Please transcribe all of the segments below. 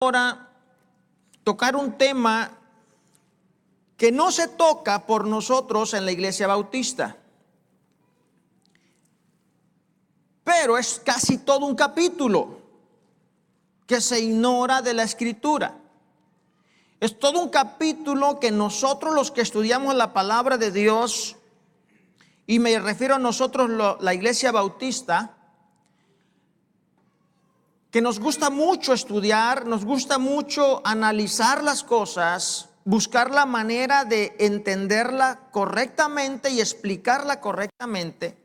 ahora tocar un tema que no se toca por nosotros en la Iglesia Bautista, pero es casi todo un capítulo que se ignora de la Escritura. Es todo un capítulo que nosotros, los que estudiamos la palabra de Dios, y me refiero a nosotros, la Iglesia Bautista, que nos gusta mucho estudiar, nos gusta mucho analizar las cosas, buscar la manera de entenderla correctamente y explicarla correctamente.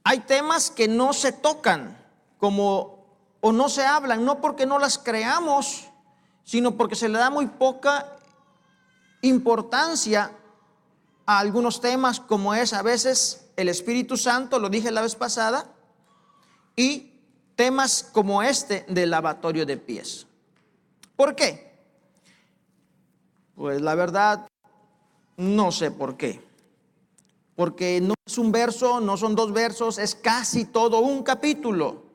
Hay temas que no se tocan o no se hablan, no porque no las creamos, sino porque se le da muy poca importancia a algunos temas, como es a veces el Espíritu Santo, lo dije la vez pasada, y temas como este del lavatorio de pies. ¿Por qué? Pues la verdad, no sé por qué. Porque no es un verso, no son dos versos, es casi todo un capítulo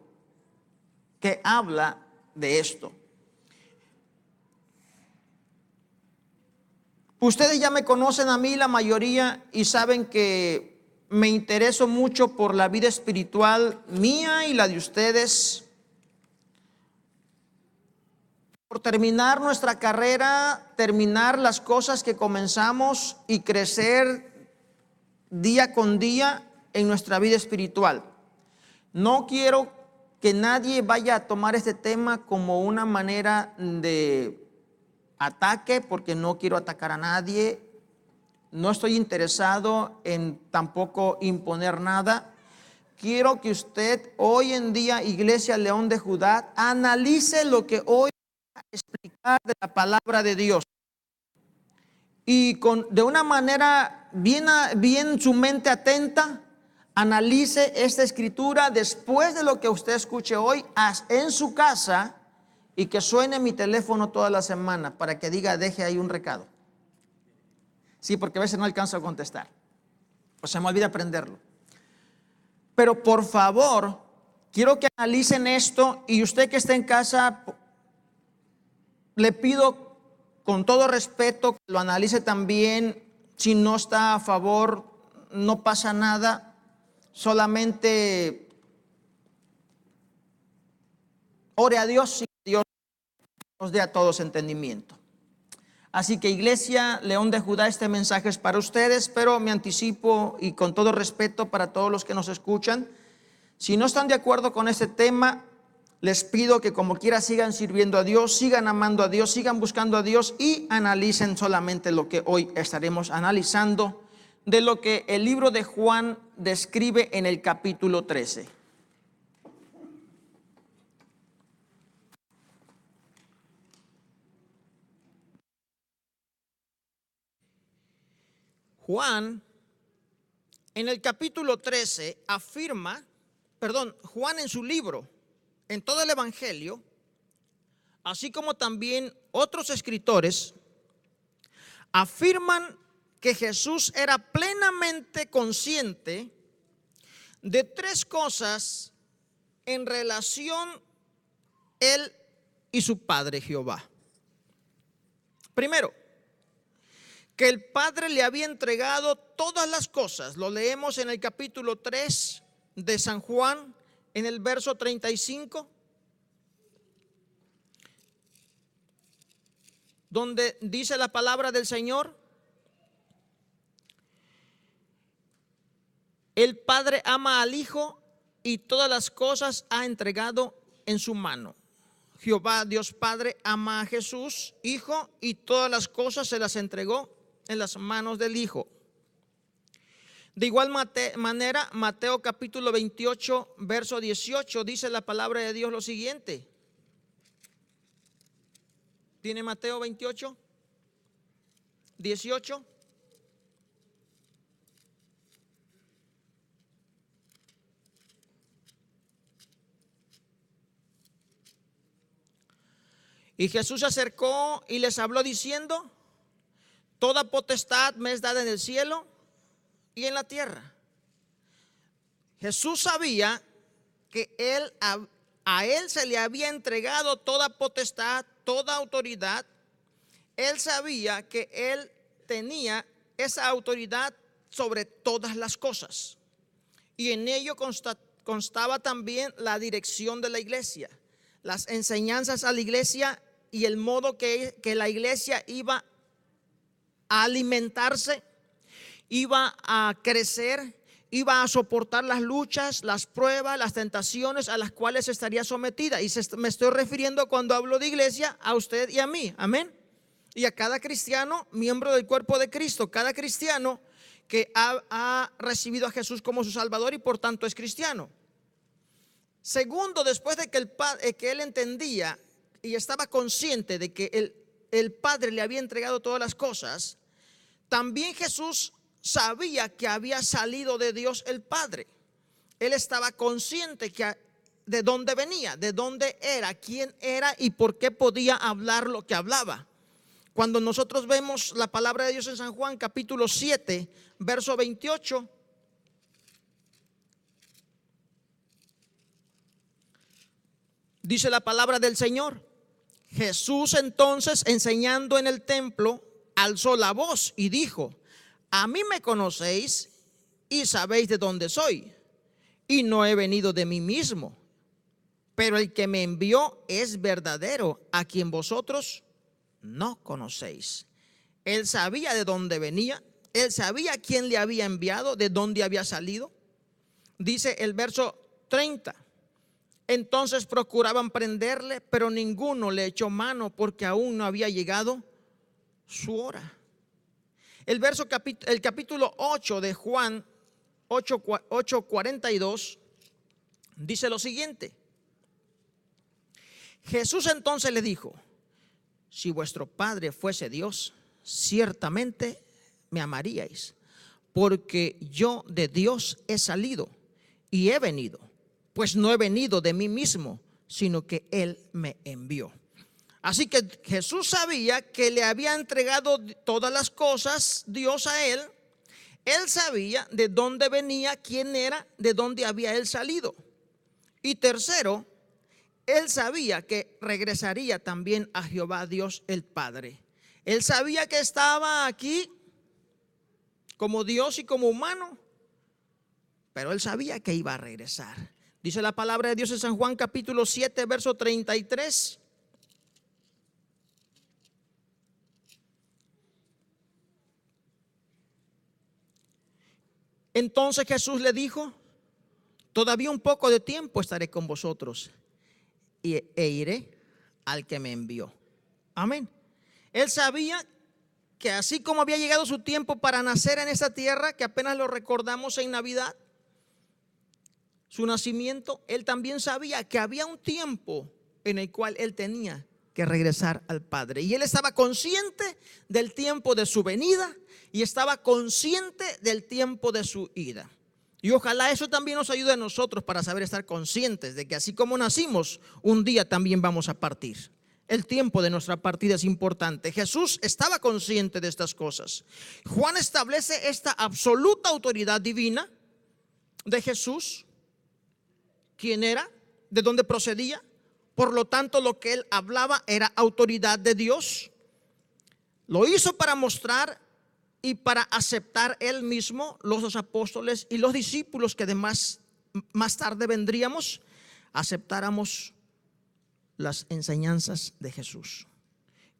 que habla de esto. Ustedes ya me conocen a mí, la mayoría, y saben que me intereso mucho por la vida espiritual mía y la de ustedes, por terminar nuestra carrera, terminar las cosas que comenzamos y crecer día con día en nuestra vida espiritual. No quiero que nadie vaya a tomar este tema como una manera de ataque, porque no quiero atacar a nadie. No estoy interesado en tampoco imponer nada. Quiero que usted hoy en día, Iglesia León de Judá, analice lo que hoy voy a explicar de la palabra de Dios. Y de una manera bien su mente atenta, analice esta escritura después de lo que usted escuche hoy en su casa, y que suene mi teléfono toda la semana para que diga, deje ahí un recado. Sí, porque a veces no alcanzo a contestar, o se me olvida prenderlo. Pero por favor, quiero que analicen esto, y usted que está en casa, le pido con todo respeto que lo analice también. Si no está a favor, no pasa nada, solamente ore a Dios y Dios nos dé a todos entendimiento. Así que, Iglesia León de Judá, este mensaje es para ustedes, pero me anticipo y con todo respeto para todos los que nos escuchan, si no están de acuerdo con este tema, les pido que como quiera sigan sirviendo a Dios, sigan amando a Dios, sigan buscando a Dios y analicen solamente lo que hoy estaremos analizando de lo que el libro de Juan describe en el capítulo 13. Juan, en el capítulo 13, Juan en su libro, en todo el Evangelio, así como también otros escritores, afirman que Jesús era plenamente consciente de tres cosas en relación él y su Padre Jehová. Primero, que el Padre le había entregado todas las cosas. Lo leemos en el capítulo 3 de San Juan, en el verso 35, donde dice la palabra del Señor: el Padre ama al Hijo y todas las cosas ha entregado en su mano. Jehová Dios Padre ama a Jesús, Hijo, y todas las cosas se las entregó en las manos del Hijo. De igual manera, Mateo capítulo 28, verso 18, dice la palabra de Dios lo siguiente. ¿Tiene Mateo 28, 18? Y Jesús se acercó y les habló diciendo: toda potestad me es dada en el cielo y en la tierra. Jesús sabía que él a él se le había entregado toda potestad, toda autoridad. Él sabía que él tenía esa autoridad sobre todas las cosas. Y en ello constaba también la dirección de la iglesia, las enseñanzas a la iglesia y el modo que la iglesia iba a alimentarse, iba a crecer, iba a soportar las luchas, las pruebas, las tentaciones a las cuales estaría sometida. Y me estoy refiriendo, cuando hablo de iglesia, a usted y a mí, amén. Y a cada cristiano, miembro del cuerpo de Cristo, cada cristiano que ha recibido a Jesús como su Salvador y por tanto es cristiano. Segundo, después de que él entendía y estaba consciente de que el Padre le había entregado todas las cosas, también Jesús sabía que había salido de Dios el Padre. Él estaba consciente de dónde venía, de dónde era, quién era y por qué podía hablar lo que hablaba. Cuando nosotros vemos la palabra de Dios en San Juan capítulo 7, verso 28, dice la palabra del Señor: Jesús entonces, enseñando en el templo, alzó la voz y dijo: a mí me conocéis y sabéis de dónde soy, y no he venido de mí mismo, pero el que me envió es verdadero, a quien vosotros no conocéis. Él sabía de dónde venía, él sabía quién le había enviado, de dónde había salido. Dice el verso 30: entonces procuraban prenderle, pero ninguno le echó mano, porque aún no había llegado su hora. El capítulo 8 de Juan 8:42 dice lo siguiente: Jesús entonces le dijo: si vuestro Padre fuese Dios, ciertamente me amaríais, porque yo de Dios he salido y he venido, pues no he venido de mí mismo, sino que Él me envió. Así que Jesús sabía que le había entregado todas las cosas Dios a él. Él sabía de dónde venía, quién era, de dónde había él salido. Y tercero, él sabía que regresaría también a Jehová Dios el Padre. Él sabía que estaba aquí como Dios y como humano, pero él sabía que iba a regresar. Dice la palabra de Dios en San Juan capítulo 7, verso 33. Entonces Jesús le dijo: todavía un poco de tiempo estaré con vosotros e iré al que me envió. Amén. Él sabía que así como había llegado su tiempo para nacer en esta tierra, que apenas lo recordamos en Navidad, su nacimiento, él también sabía que había un tiempo en el cual él tenía que regresar al Padre. Y él estaba consciente del tiempo de su venida y estaba consciente del tiempo de su ida. Y ojalá eso también nos ayude a nosotros para saber estar conscientes de que así como nacimos, un día también vamos a partir. El tiempo de nuestra partida es importante. Jesús estaba consciente de estas cosas. Juan establece esta absoluta autoridad divina de Jesús. ¿Quién era? ¿De dónde procedía? Por lo tanto, lo que él hablaba era autoridad de Dios. Lo hizo para mostrar y para aceptar él mismo, los apóstoles y los discípulos que además más tarde vendríamos, aceptáramos las enseñanzas de Jesús.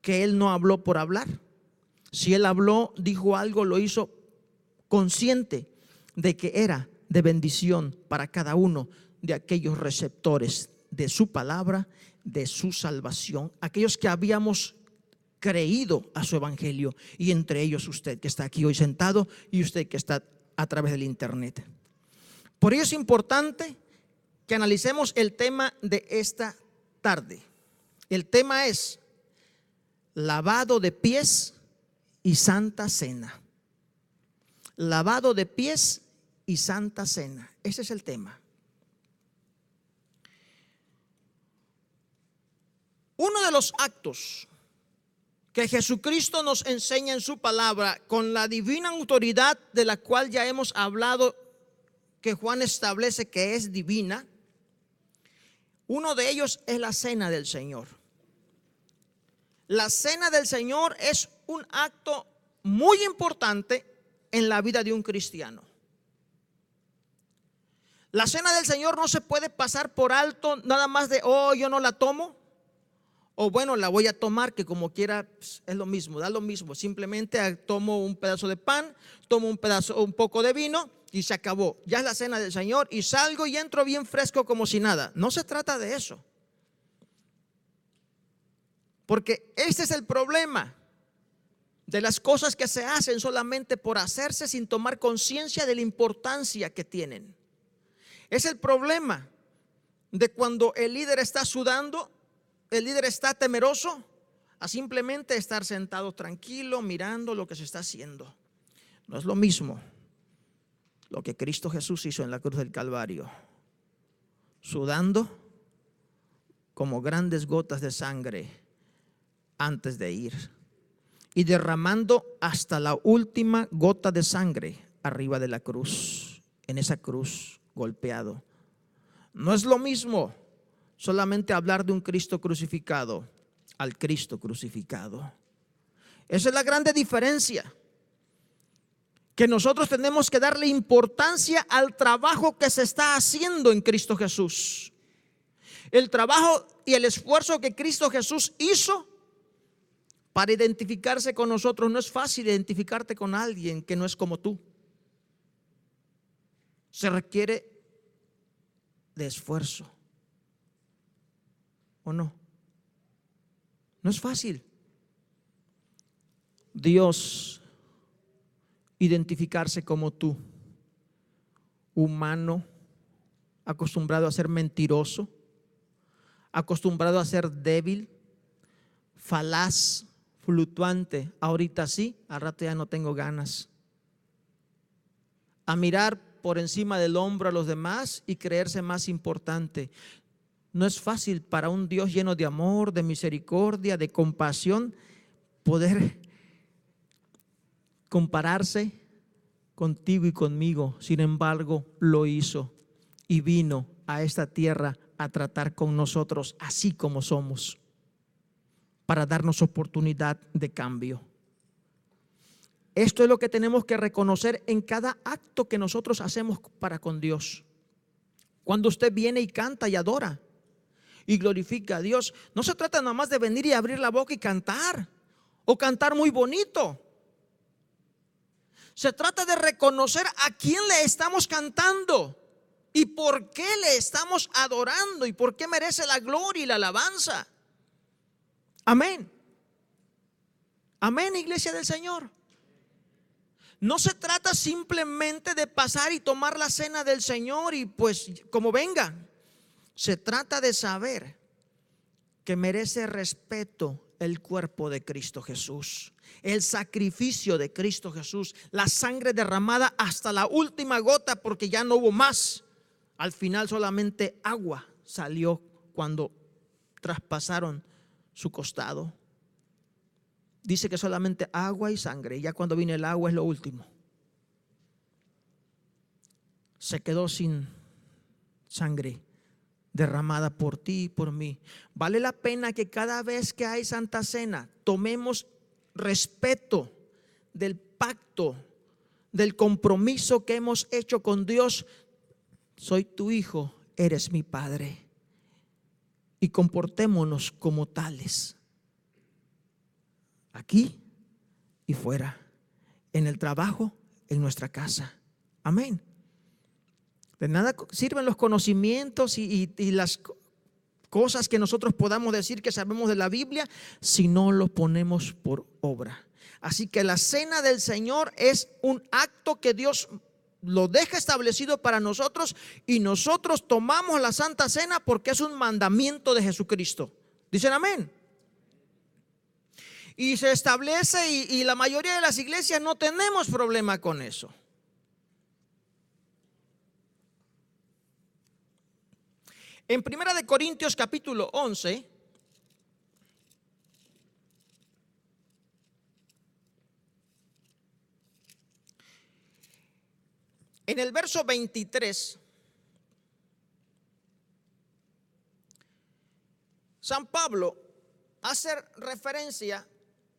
Que él no habló por hablar. Si él habló, dijo algo, lo hizo consciente de que era de bendición para cada uno de aquellos receptores de su palabra, de su salvación, aquellos que habíamos creído a su evangelio, y entre ellos usted que está aquí hoy sentado y usted que está a través del internet. Por ello es importante que analicemos el tema de esta tarde. El tema es lavado de pies y santa cena. Lavado de pies y santa cena. Ese es el tema. Uno de los actos que Jesucristo nos enseña en su palabra con la divina autoridad de la cual ya hemos hablado, que Juan establece que es divina. Uno de ellos es la cena del Señor. La cena del Señor es un acto muy importante en la vida de un cristiano. La cena del Señor no se puede pasar por alto nada más de, oh, yo no la tomo, o bueno, la voy a tomar, que como quiera es lo mismo, da lo mismo. Simplemente tomo un pedazo de pan, tomo un poco de vino y se acabó. Ya es la cena del Señor y salgo y entro bien fresco como si nada. No se trata de eso. Porque este es el problema de las cosas que se hacen solamente por hacerse sin tomar conciencia de la importancia que tienen. Es el problema de cuando el líder está sudando, el líder está temeroso, a simplemente estar sentado tranquilo mirando lo que se está haciendo. No es lo mismo lo que Cristo Jesús hizo en la cruz del Calvario, sudando como grandes gotas de sangre antes de ir y derramando hasta la última gota de sangre arriba de la cruz, en esa cruz golpeado. No es lo mismo solamente hablar de un Cristo crucificado al Cristo crucificado. Esa es la grande diferencia, que nosotros tenemos que darle importancia al trabajo que se está haciendo en Cristo Jesús. El trabajo y el esfuerzo que Cristo Jesús hizo para identificarse con nosotros. No es fácil identificarte con alguien que no es como tú. Se requiere de esfuerzo, ¿o no? No es fácil. Dios identificarse como tú, humano, acostumbrado a ser mentiroso, acostumbrado a ser débil, falaz, fluctuante. Ahorita sí, al rato ya no tengo ganas. A mirar por encima del hombro a los demás y creerse más importante. No es fácil para un Dios lleno de amor, de misericordia, de compasión, poder compararse contigo y conmigo. Sin embargo, lo hizo y vino a esta tierra a tratar con nosotros así como somos, para darnos oportunidad de cambio. Esto es lo que tenemos que reconocer en cada acto que nosotros hacemos para con Dios. Cuando usted viene y canta y adora y glorifica a Dios, no se trata nada más de venir y abrir la boca y cantar, o cantar muy bonito. Se trata de reconocer a quién le estamos cantando y por qué le estamos adorando y por qué merece la gloria y la alabanza. Amén. Amén, iglesia del Señor. No se trata simplemente de pasar y tomar la cena del Señor y pues como venga. Se trata de saber que merece respeto el cuerpo de Cristo Jesús, el sacrificio de Cristo Jesús, la sangre derramada hasta la última gota, porque ya no hubo más. Al final solamente agua salió cuando traspasaron su costado. Dice que solamente agua y sangre, y ya cuando viene el agua es lo último. Se quedó sin sangre derramada por ti y por mí. Vale la pena que cada vez que hay Santa Cena tomemos respeto del pacto, del compromiso que hemos hecho con Dios. Soy tu hijo, eres mi padre, y comportémonos como tales, aquí y fuera, en el trabajo, en nuestra casa. Amén. De nada sirven los conocimientos y las cosas que nosotros podamos decir que sabemos de la Biblia si no lo ponemos por obra. Así que la cena del Señor es un acto que Dios lo deja establecido para nosotros, y nosotros tomamos la Santa Cena porque es un mandamiento de Jesucristo. ¿Dicen amén? Y se establece, y la mayoría de las iglesias no tenemos problema con eso. En 1 Corintios capítulo 11, en el verso 23, San Pablo hace referencia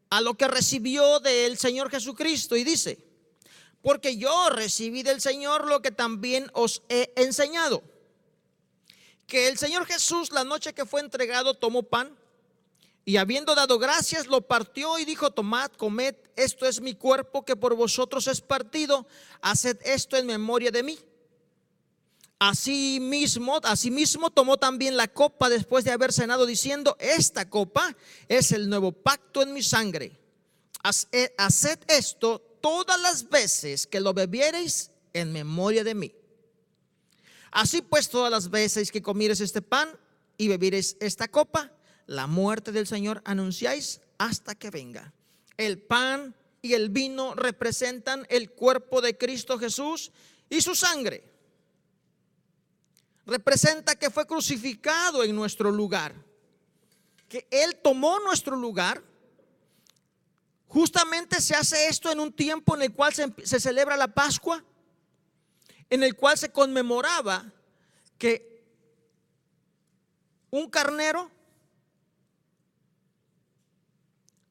a lo que recibió del Señor Jesucristo y dice: porque yo recibí del Señor lo que también os he enseñado, que el Señor Jesús, la noche que fue entregado, tomó pan y habiendo dado gracias, lo partió y dijo: tomad, comed, esto es mi cuerpo que por vosotros es partido, haced esto en memoria de mí. Asimismo tomó también la copa después de haber cenado, diciendo: esta copa es el nuevo pacto en mi sangre. Haced esto todas las veces que lo bebiereis en memoria de mí. Así pues, todas las veces que comiereis este pan y bebiereis esta copa, la muerte del Señor anunciáis hasta que venga. El pan y el vino representan el cuerpo de Cristo Jesús y su sangre. Representa que fue crucificado en nuestro lugar, que Él tomó nuestro lugar. Justamente se hace esto en un tiempo en el cual se celebra la Pascua, en el cual se conmemoraba que un carnero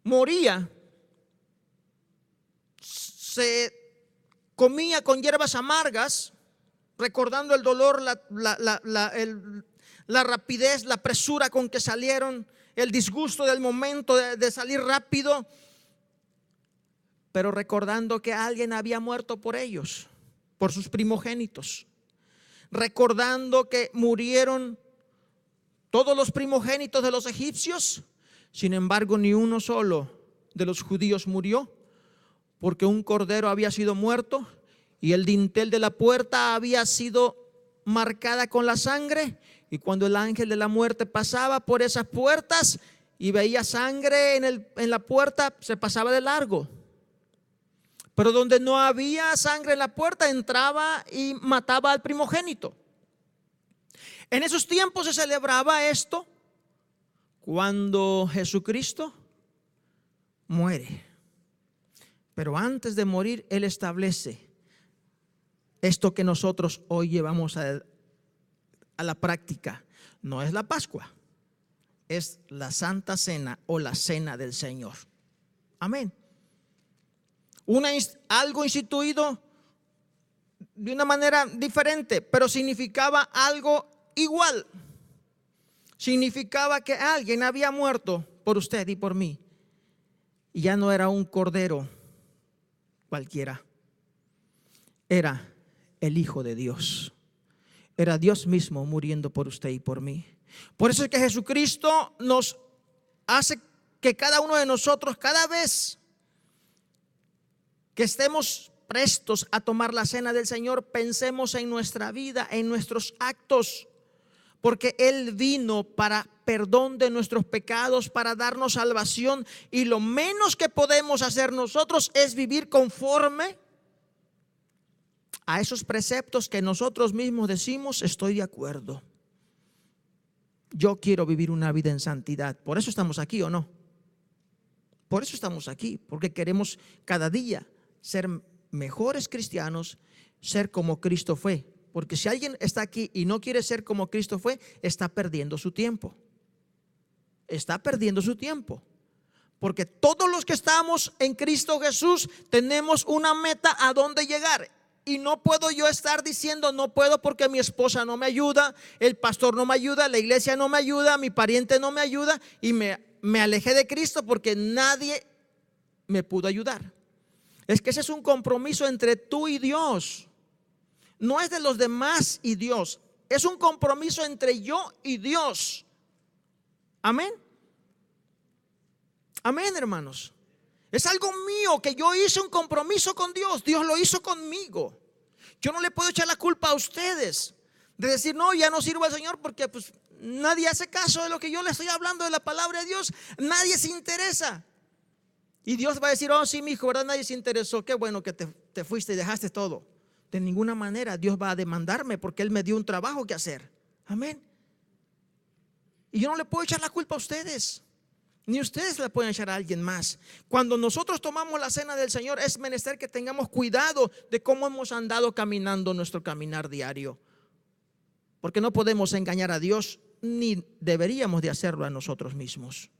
moría, se comía con hierbas amargas, recordando el dolor, la rapidez, la presura con que salieron, el disgusto del momento de salir rápido, pero recordando que alguien había muerto por ellos, por sus primogénitos, recordando que murieron todos los primogénitos de los egipcios. Sin embargo, ni uno solo de los judíos murió, porque un cordero había sido muerto y el dintel de la puerta había sido marcada con la sangre. Y cuando el ángel de la muerte pasaba por esas puertas y veía sangre en la puerta, se pasaba de largo. Pero donde no había sangre en la puerta, entraba y mataba al primogénito. En esos tiempos se celebraba esto cuando Jesucristo muere. Pero antes de morir, Él establece esto que nosotros hoy llevamos a la práctica. No es la Pascua, es la Santa Cena o la Cena del Señor. Amén. Algo instituido de una manera diferente, pero significaba algo igual. Significaba que alguien había muerto por usted y por mí, y ya no era un cordero cualquiera, era el Hijo de Dios, era Dios mismo muriendo por usted y por mí. Por eso es que Jesucristo nos hace que cada uno de nosotros, cada vez que estemos prestos a tomar la cena del Señor, pensemos en nuestra vida, en nuestros actos, porque Él vino para perdón de nuestros pecados, para darnos salvación, y lo menos que podemos hacer nosotros es vivir conforme a esos preceptos que nosotros mismos decimos: estoy de acuerdo, yo quiero vivir una vida en santidad. Por eso estamos aquí, ¿o no? Por eso estamos aquí, porque queremos cada día ser mejores cristianos, ser como Cristo fue. Porque si alguien está aquí y no quiere ser como Cristo fue, está perdiendo su tiempo. Está perdiendo su tiempo. Porque todos los que estamos en Cristo Jesús tenemos una meta a dónde llegar. Y no puedo yo estar diciendo: no puedo porque mi esposa no me ayuda, el pastor no me ayuda, la iglesia no me ayuda, mi pariente no me ayuda, y me alejé de Cristo porque nadie me pudo ayudar. Es que ese es un compromiso entre tú y Dios. No es de los demás y Dios. Es un compromiso entre yo y Dios. Amén. Amén, hermanos. Es algo mío, que yo hice un compromiso con Dios. Dios lo hizo conmigo. Yo no le puedo echar la culpa a ustedes de decir: no, ya no sirvo al Señor porque pues nadie hace caso de lo que yo le estoy hablando, de la palabra de Dios. Nadie se interesa. Y Dios va a decir: oh sí, mi hijo, ¿verdad? Nadie se interesó. Qué bueno que te fuiste y dejaste todo. De ninguna manera Dios va a demandarme, porque Él me dio un trabajo que hacer. Amén. Y yo no le puedo echar la culpa a ustedes, ni ustedes le pueden echar a alguien más. Cuando nosotros tomamos la cena del Señor, es menester que tengamos cuidado de cómo hemos andado caminando nuestro caminar diario, porque no podemos engañar a Dios ni deberíamos de hacerlo a nosotros mismos.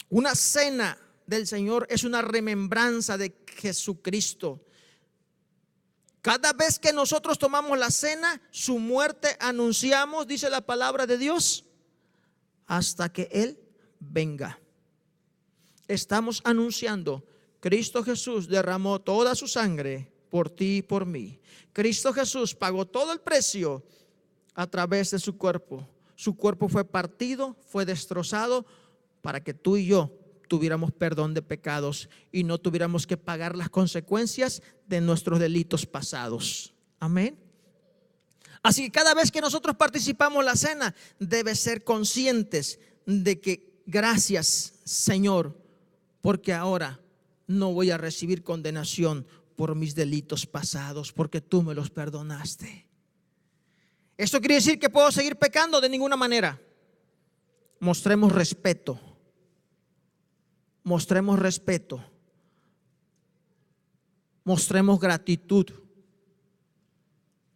Una cena del Señor es una remembranza de Jesucristo. Cada vez que nosotros tomamos la cena, su muerte anunciamos, dice la palabra de Dios, hasta que Él venga. Estamos anunciando, Cristo Jesús derramó toda su sangre por ti y por mí. Cristo Jesús pagó todo el precio a través de su cuerpo. Su cuerpo fue partido, fue destrozado para que tú y yo tuviéramos perdón de pecados y no tuviéramos que pagar las consecuencias de nuestros delitos pasados. Amén. Así que cada vez que nosotros participamos en la cena, debe ser conscientes de que gracias, Señor, porque ahora no voy a recibir condenación por mis delitos pasados, porque tú me los perdonaste. ¿Esto quiere decir que puedo seguir pecando? De ninguna manera. Mostremos respeto. Mostremos respeto. Mostremos gratitud.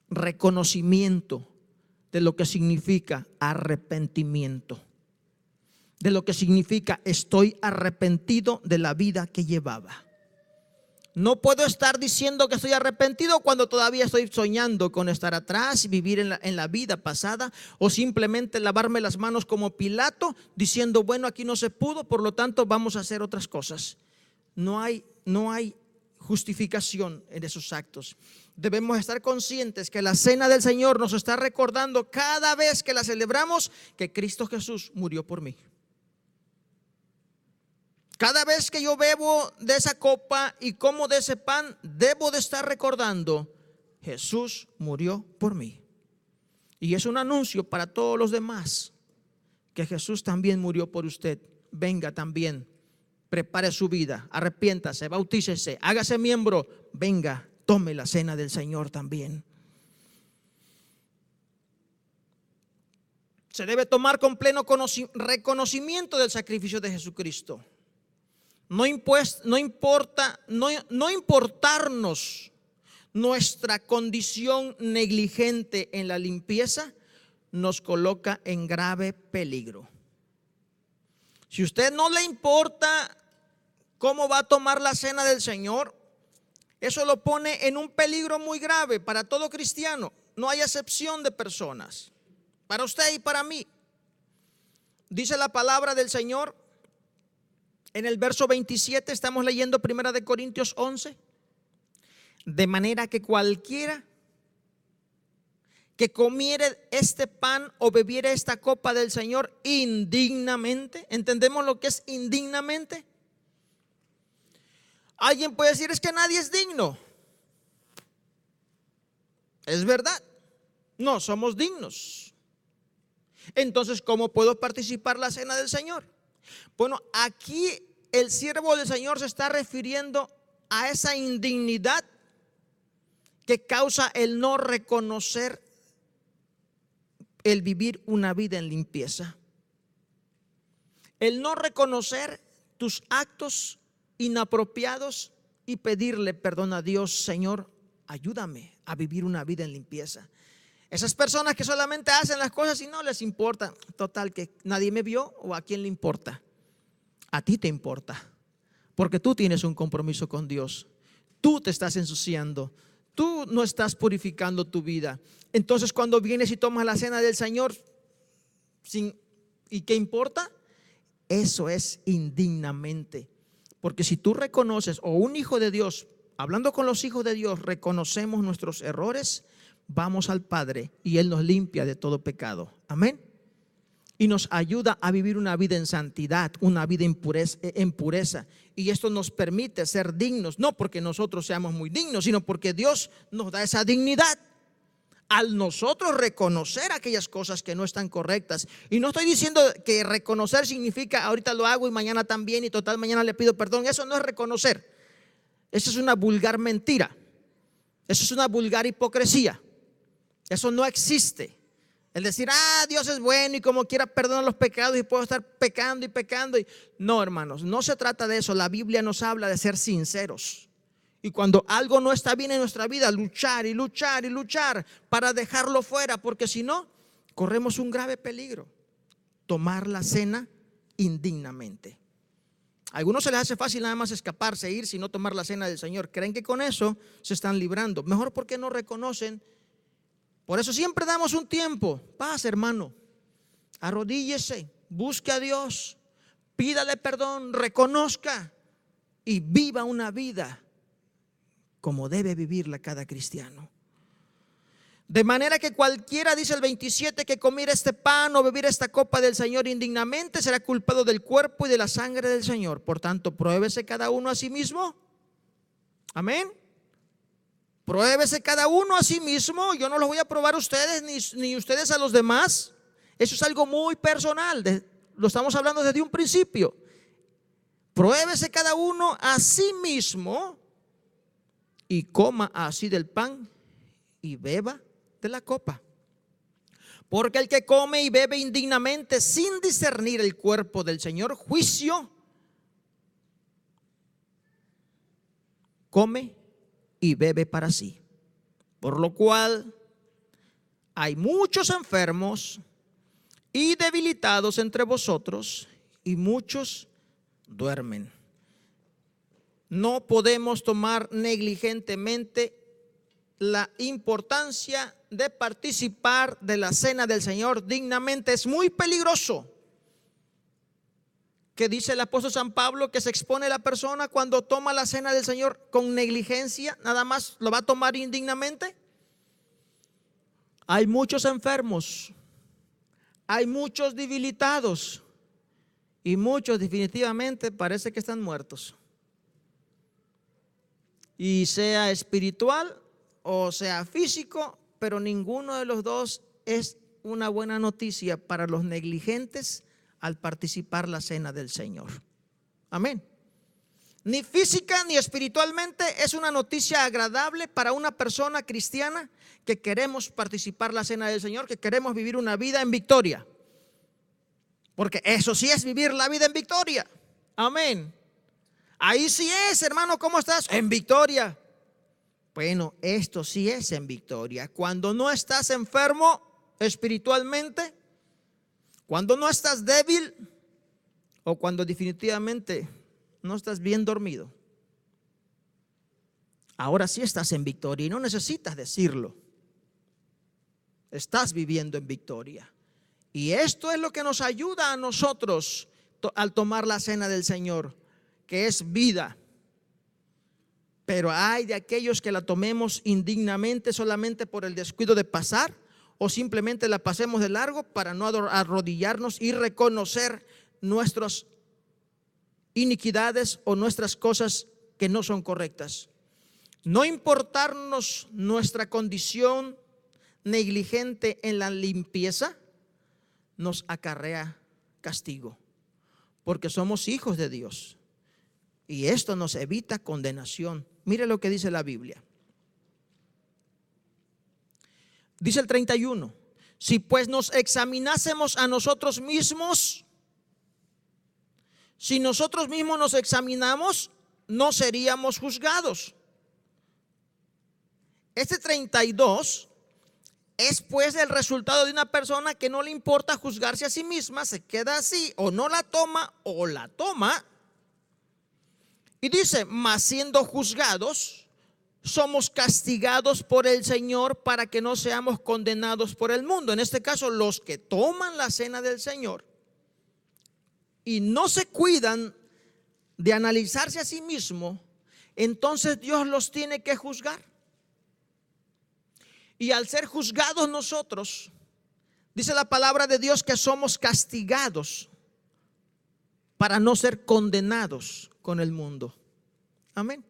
Reconocimiento de lo que significa arrepentimiento. De lo que significa estoy arrepentido de la vida que llevaba. No puedo estar diciendo que estoy arrepentido cuando todavía estoy soñando con estar atrás y vivir en la vida pasada, o simplemente lavarme las manos como Pilato diciendo, bueno, aquí no se pudo, por lo tanto vamos a hacer otras cosas. No hay justificación en esos actos. Debemos estar conscientes que la cena del Señor nos está recordando cada vez que la celebramos que Cristo Jesús murió por mí. Cada vez que yo bebo de esa copa y como de ese pan, debo de estar recordando, Jesús murió por mí. Y es un anuncio para todos los demás, que Jesús también murió por usted. Venga también, prepare su vida, arrepiéntase, bautícese, hágase miembro, venga, tome la cena del Señor también. Se debe tomar con pleno reconocimiento del sacrificio de Jesucristo. No importarnos nuestra condición negligente en la limpieza, nos coloca en grave peligro. Si usted no le importa cómo va a tomar la cena del Señor, eso lo pone en un peligro muy grave para todo cristiano. No hay excepción de personas, para usted y para mí. Dice la palabra del Señor en el verso 27, estamos leyendo 1 Corintios 11. De manera que cualquiera que comiere este pan o bebiere esta copa del Señor indignamente, ¿entendemos lo que es indignamente? Alguien puede decir, es que nadie es digno. Es verdad, no somos dignos. Entonces, ¿cómo puedo participar la cena del Señor? Bueno, aquí el siervo del Señor se está refiriendo a esa indignidad que causa el no reconocer el vivir una vida en limpieza. El no reconocer tus actos inapropiados y pedirle perdón a Dios, Señor, ayúdame a vivir una vida en limpieza. Esas personas que solamente hacen las cosas y no les importa, total que nadie me vio, o a quién le importa. A ti te importa, porque tú tienes un compromiso con Dios. Tú te estás ensuciando, tú no estás purificando tu vida. Entonces cuando vienes y tomas la cena del Señor, ¿y qué importa? Eso es indignamente. Porque si tú reconoces, o un hijo de Dios, hablando con los hijos de Dios, reconocemos nuestros errores, vamos al Padre y Él nos limpia de todo pecado. Amén. Y nos ayuda a vivir una vida en santidad, una vida en pureza. Y esto nos permite ser dignos, no porque nosotros seamos muy dignos, sino porque Dios nos da esa dignidad al nosotros reconocer aquellas cosas que no están correctas. Y no estoy diciendo que reconocer significa ahorita lo hago y mañana también y total mañana le pido perdón. Eso no es reconocer. Eso es una vulgar mentira. Eso es una vulgar hipocresía. Eso no existe. El decir, Dios es bueno y como quiera perdona los pecados y puedo estar pecando y pecando. No, hermanos, no se trata de eso. La Biblia nos habla de ser sinceros. Y cuando algo no está bien en nuestra vida, luchar y luchar y luchar para dejarlo fuera, porque si no, corremos un grave peligro. tomar la cena indignamente. A algunos se les hace fácil nada más escaparse, irse y no tomar la cena del Señor. Creen que con eso se están librando. Mejor porque no reconocen. Por eso siempre damos un tiempo. Paz, hermano. Arrodíllese, busque a Dios, pídale perdón, reconozca y viva una vida como debe vivirla cada cristiano. De manera que cualquiera, dice el 27, que comiera este pan o bebiera esta copa del Señor indignamente será culpado del cuerpo y de la sangre del Señor. Por tanto, pruébese cada uno a sí mismo. Amén. Pruébese cada uno a sí mismo. Yo no los voy a probar a ustedes ni ustedes a los demás. Eso es algo muy personal. Lo estamos hablando desde un principio. Pruébese cada uno a sí mismo y coma así del pan y beba de la copa. Porque el que come y bebe indignamente sin discernir el cuerpo del Señor, juicio come y bebe para sí. Por lo cual hay muchos enfermos y debilitados entre vosotros, y muchos duermen. No podemos tomar negligentemente la importancia de participar de la cena del Señor dignamente. Es muy peligroso. Que dice el apóstol San Pablo que se expone la persona cuando toma la cena del Señor con negligencia, nada más lo va a tomar indignamente. Hay muchos enfermos, hay muchos debilitados y muchos definitivamente parece que están muertos. Y sea espiritual o sea físico, pero ninguno de los dos es una buena noticia para los negligentes al participar la cena del Señor. Amén. Ni física ni espiritualmente es una noticia agradable para una persona cristiana que queremos participar la cena del Señor, que queremos vivir una vida en victoria. Porque eso sí es vivir la vida en victoria. Amén. Ahí sí es, hermano, ¿cómo estás? En victoria. Bueno, esto sí es en victoria. Cuando no estás enfermo espiritualmente, cuando no estás débil o cuando definitivamente no estás bien dormido. Ahora sí estás en victoria y no necesitas decirlo. Estás viviendo en victoria. Y esto es lo que nos ayuda a nosotros al tomar la cena del Señor, que es vida. Pero hay de aquellos que la tomemos indignamente solamente por el descuido de pasar, o simplemente la pasemos de largo para no arrodillarnos y reconocer nuestras iniquidades o nuestras cosas que no son correctas. No importarnos nuestra condición negligente en la limpieza nos acarrea castigo, porque somos hijos de Dios y esto nos evita condenación. Mire lo que dice la Biblia. Dice el 31, si pues nos examinásemos a nosotros mismos, si nosotros mismos nos examinamos, no seríamos juzgados. Este 32 es pues el resultado de una persona que no le importa juzgarse a sí misma, se queda así, o no la toma o la toma. Y dice, mas siendo juzgados, somos castigados por el Señor para que no seamos condenados por el mundo. En este caso, los que toman la cena del Señor y no se cuidan de analizarse a sí mismo, entonces Dios los tiene que juzgar. Y al ser juzgados nosotros, dice la palabra de Dios que somos castigados para no ser condenados con el mundo. Amén.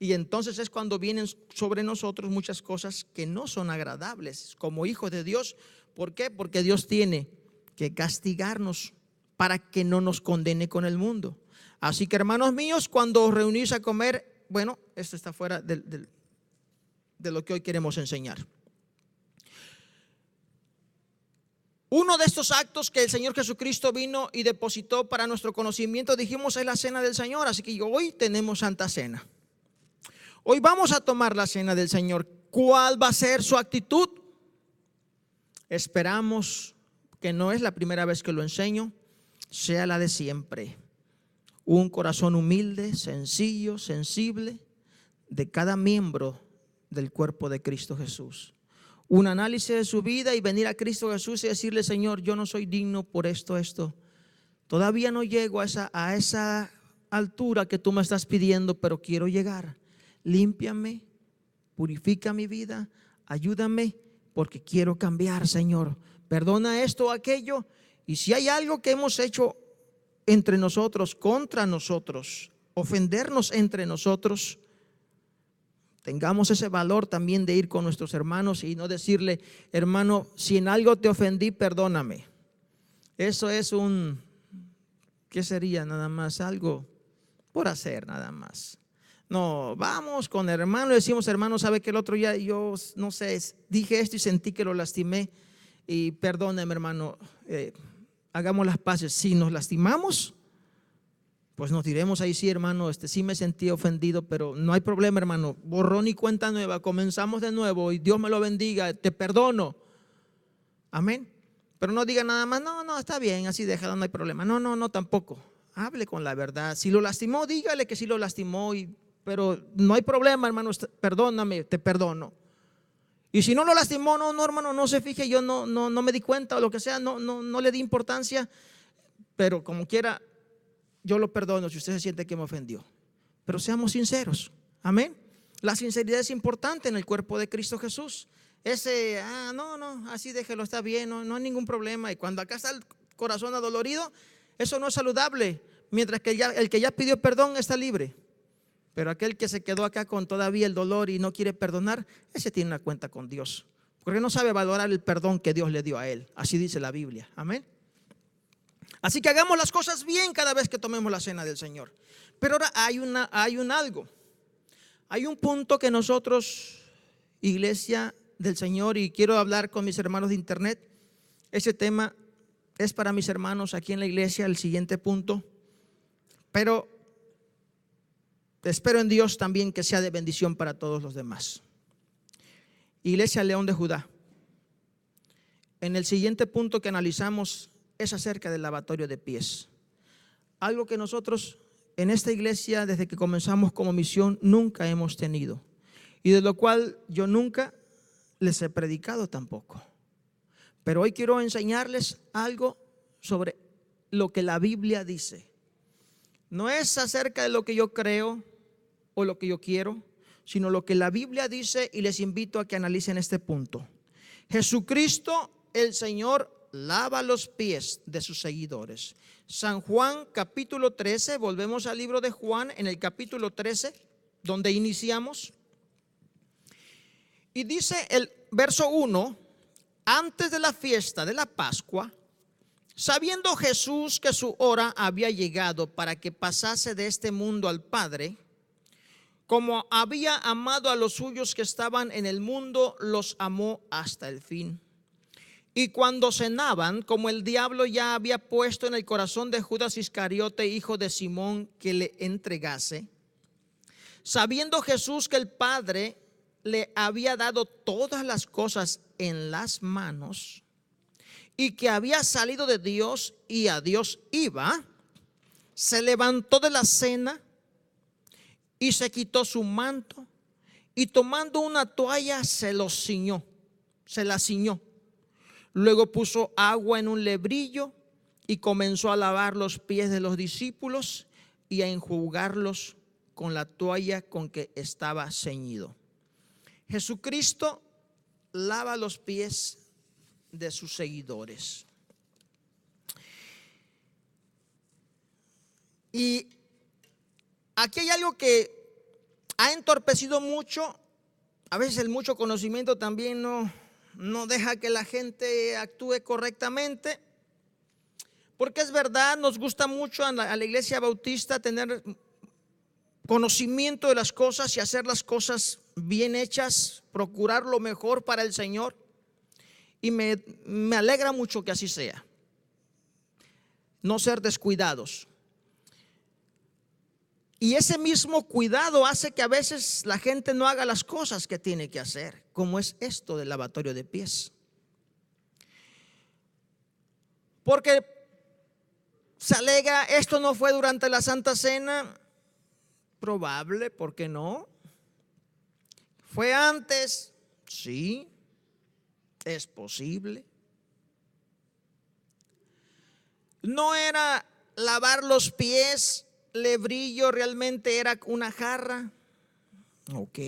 Y entonces es cuando vienen sobre nosotros muchas cosas que no son agradables como hijos de Dios. ¿Por qué? Porque Dios tiene que castigarnos para que no nos condene con el mundo. Así que, hermanos míos, cuando os reunís a comer, bueno, esto está fuera de lo que hoy queremos enseñar. Uno de estos actos que el Señor Jesucristo vino y depositó para nuestro conocimiento, dijimos, es la cena del Señor. Así que hoy tenemos Santa Cena. Hoy vamos a tomar la cena del Señor. ¿Cuál va a ser su actitud? Esperamos que no es la primera vez que lo enseño, sea la de siempre. Un corazón humilde, sencillo, sensible de cada miembro del cuerpo de Cristo Jesús. Un análisis de su vida y venir a Cristo Jesús y decirle: Señor, yo no soy digno por esto. Todavía no llego a esa altura que tú me estás pidiendo, pero quiero llegar. Límpiame, purifica mi vida, ayúdame, porque quiero cambiar, Señor. Perdona esto o aquello. Y si hay algo que hemos hecho entre nosotros, contra nosotros, ofendernos entre nosotros, tengamos ese valor también de ir con nuestros hermanos y no decirle: hermano, si en algo te ofendí, perdóname. Eso es ¿qué sería? Nada más algo por hacer, nada más. No, vamos con el hermano y decimos: hermano, sabe que el otro día yo, no sé, dije esto y sentí que lo lastimé, y perdóneme, hermano, hagamos las paces. Si nos lastimamos, pues nos diremos ahí: sí, hermano, sí me sentí ofendido, pero no hay problema, hermano, borrón y cuenta nueva, comenzamos de nuevo y Dios me lo bendiga, te perdono. Amén. Pero no diga nada más: no, está bien, así déjalo, no hay problema. No, tampoco. Hable con la verdad. Si lo lastimó, dígale que sí lo lastimó, pero no hay problema, hermano, perdóname, te perdono. Y si no lo lastimó, no, hermano, no se fije, yo no me di cuenta o lo que sea, no le di importancia, pero como quiera, yo lo perdono si usted se siente que me ofendió. Pero seamos sinceros, amén. La sinceridad es importante en el cuerpo de Cristo Jesús. No, así déjelo, está bien, no hay ningún problema. Y cuando acá está el corazón adolorido, eso no es saludable. Mientras que el que ya pidió perdón está libre. Pero aquel que se quedó acá con todavía el dolor y no quiere perdonar, ese tiene una cuenta con Dios, porque no sabe valorar el perdón que Dios le dio a él. Así dice la Biblia, amén. Así que hagamos las cosas bien cada vez que tomemos la cena del Señor. Pero ahora hay un punto que nosotros, iglesia del Señor, y quiero hablar con mis hermanos de internet. Ese tema es para mis hermanos aquí en la iglesia, el siguiente punto. Pero espero en Dios también que sea de bendición para todos los demás. Iglesia León de Judá, en el siguiente punto que analizamos es acerca del lavatorio de pies. Algo que nosotros en esta iglesia, desde que comenzamos como misión, nunca hemos tenido, y de lo cual yo nunca les he predicado tampoco. Pero hoy quiero enseñarles algo sobre lo que la Biblia dice. No es acerca de lo que yo creo o lo que yo quiero, sino lo que la Biblia dice, y les invito a que analicen este punto. Jesucristo, el Señor, lava los pies de sus seguidores. San Juan capítulo 13, volvemos al libro de Juan en el capítulo 13, donde iniciamos. Y dice el verso 1: antes de la fiesta de la Pascua, sabiendo Jesús que su hora había llegado para que pasase de este mundo al Padre, como había amado a los suyos que estaban en el mundo, los amó hasta el fin. Y cuando cenaban, como el diablo ya había puesto en el corazón de Judas Iscariote, hijo de Simón, que le entregase, sabiendo Jesús que el Padre le había dado todas las cosas en las manos, y que había salido de Dios y a Dios iba, se levantó de la cena y se quitó su manto, y tomando una toalla se la ciñó. Luego puso agua en un lebrillo y comenzó a lavar los pies de los discípulos y a enjugarlos con la toalla con que estaba ceñido. Jesucristo lava los pies de sus seguidores. Y aquí hay algo que ha entorpecido mucho. A veces el mucho conocimiento también no deja que la gente actúe correctamente, porque es verdad, nos gusta mucho a la iglesia bautista tener conocimiento de las cosas y hacer las cosas bien hechas, procurar lo mejor para el Señor, y me alegra mucho que así sea, no ser descuidados. Y ese mismo cuidado hace que a veces la gente no haga las cosas que tiene que hacer, como es esto del lavatorio de pies. Porque se alega, esto no fue durante la Santa Cena. Probable, ¿por qué no? ¿Fue antes? Sí, es posible. No era lavar los pies, lebrillo, realmente era una jarra. Ok.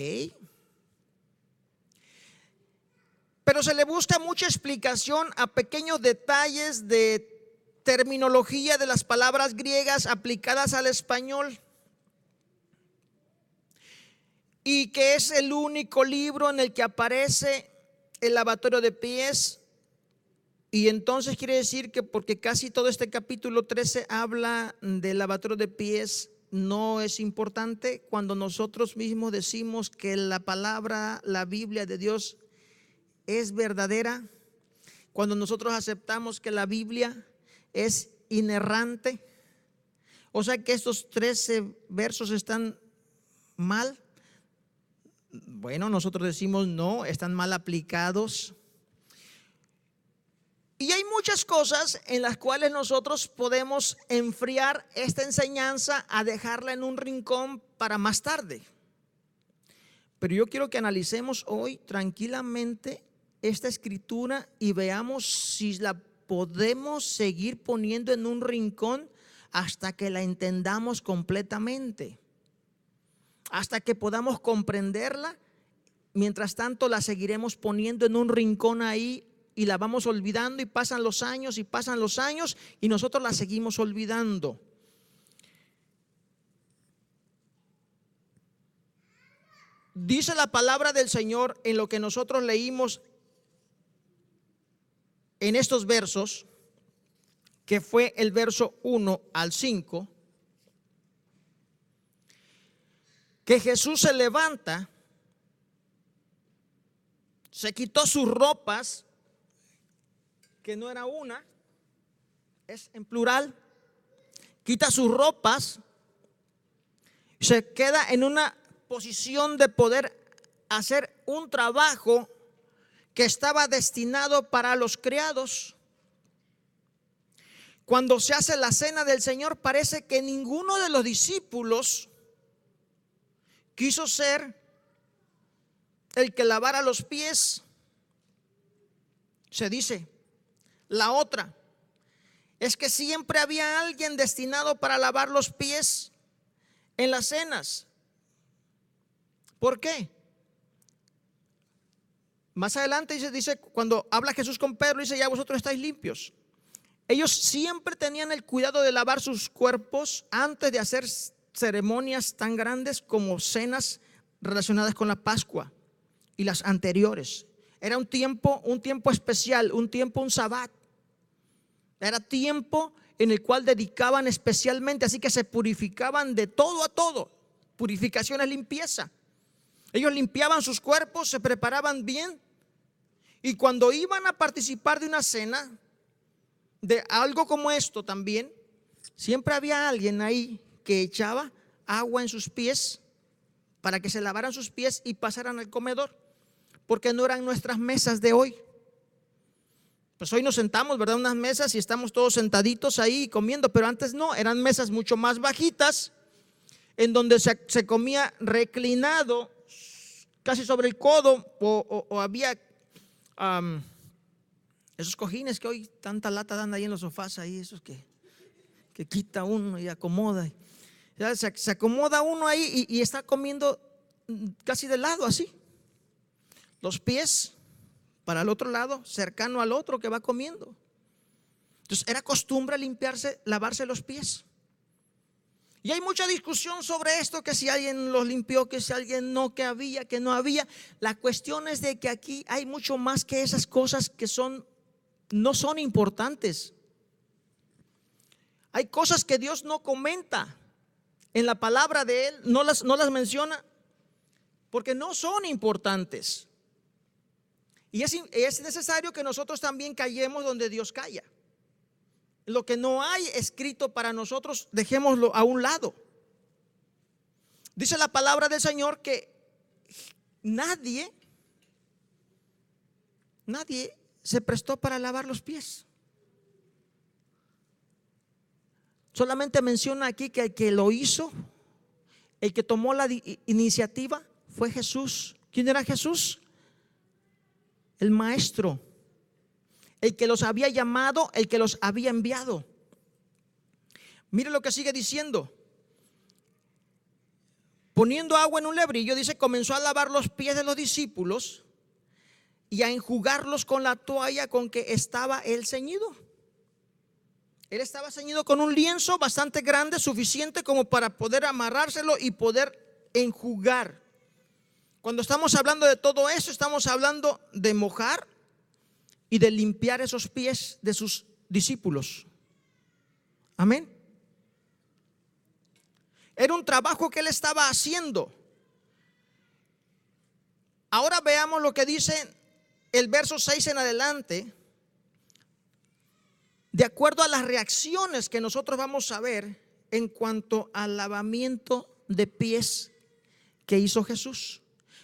Pero se le busca mucha explicación a pequeños detalles de terminología de las palabras griegas aplicadas al español. Y que es el único libro en el que aparece el lavatorio de pies. Y entonces quiere decir que porque casi todo este capítulo 13 habla del lavatorio de pies, no es importante cuando nosotros mismos decimos que la palabra, la Biblia de Dios es verdadera, cuando nosotros aceptamos que la Biblia es inerrante. O sea que estos 13 versos están mal. Bueno, nosotros decimos no, están mal aplicados. Y hay muchas cosas en las cuales nosotros podemos enfriar esta enseñanza a dejarla en un rincón para más tarde. Pero yo quiero que analicemos hoy tranquilamente esta escritura y veamos si la podemos seguir poniendo en un rincón hasta que la entendamos completamente, hasta que podamos comprenderla. Mientras tanto la seguiremos poniendo en un rincón ahí y la vamos olvidando, y pasan los años y nosotros la seguimos olvidando. Dice la palabra del Señor en lo que nosotros leímos en estos versos, que fue el verso 1 al 5, que Jesús se levanta, se quitó sus ropas, que no era una, es en plural, quita sus ropas, se queda en una posición de poder hacer un trabajo que estaba destinado para los criados. Cuando se hace la cena del Señor, parece que ninguno de los discípulos quiso ser el que lavara los pies. Se dice, la otra es que siempre había alguien destinado para lavar los pies en las cenas. ¿Por qué? Más adelante dice, cuando habla Jesús con Pedro, dice, ya vosotros estáis limpios. Ellos siempre tenían el cuidado de lavar sus cuerpos antes de hacer ceremonias tan grandes como cenas relacionadas con la Pascua y las anteriores. Era un tiempo especial, un sabbat. Era tiempo en el cual dedicaban especialmente, así que se purificaban de todo a todo. Purificación es limpieza. Ellos limpiaban sus cuerpos, se preparaban bien, y cuando iban a participar de una cena, de algo como esto también, siempre había alguien ahí que echaba agua en sus pies para que se lavaran sus pies y pasaran al comedor, porque no eran nuestras mesas de hoy. Pues hoy nos sentamos, ¿verdad? Unas mesas y estamos todos sentaditos ahí comiendo, pero antes no, eran mesas mucho más bajitas, en donde se comía reclinado, casi sobre el codo, o había esos cojines que hoy tanta lata dan ahí en los sofás, ahí esos que quita uno y acomoda. Ya se acomoda uno ahí y está comiendo casi de lado así. Los pies para el otro lado, cercano al otro que va comiendo. Entonces era costumbre lavarse los pies. Y hay mucha discusión sobre esto, que si alguien los limpió, que si alguien no, que había, que no había. La cuestión es de que aquí hay mucho más que esas cosas que no son importantes. Hay cosas que Dios no comenta en la palabra de Él, no las menciona porque no son importantes. Y es necesario que nosotros también callemos donde Dios calla. Lo que no hay escrito para nosotros, dejémoslo a un lado. Dice la palabra del Señor que nadie se prestó para lavar los pies. Solamente menciona aquí que el que lo hizo, el que tomó la iniciativa fue Jesús. ¿Quién era Jesús? El maestro, el que los había llamado, el que los había enviado. Mire lo que sigue diciendo. Poniendo agua en un lebrillo, dice, comenzó a lavar los pies de los discípulos y a enjugarlos con la toalla con que estaba él ceñido. Él estaba ceñido con un lienzo bastante grande, suficiente como para poder amarrárselo y poder enjugar. Cuando estamos hablando de todo eso, estamos hablando de mojar y de limpiar esos pies de sus discípulos. Amén. Era un trabajo que él estaba haciendo. Ahora veamos lo que dice el verso 6 en adelante. De acuerdo a las reacciones que nosotros vamos a ver en cuanto al lavamiento de pies que hizo Jesús.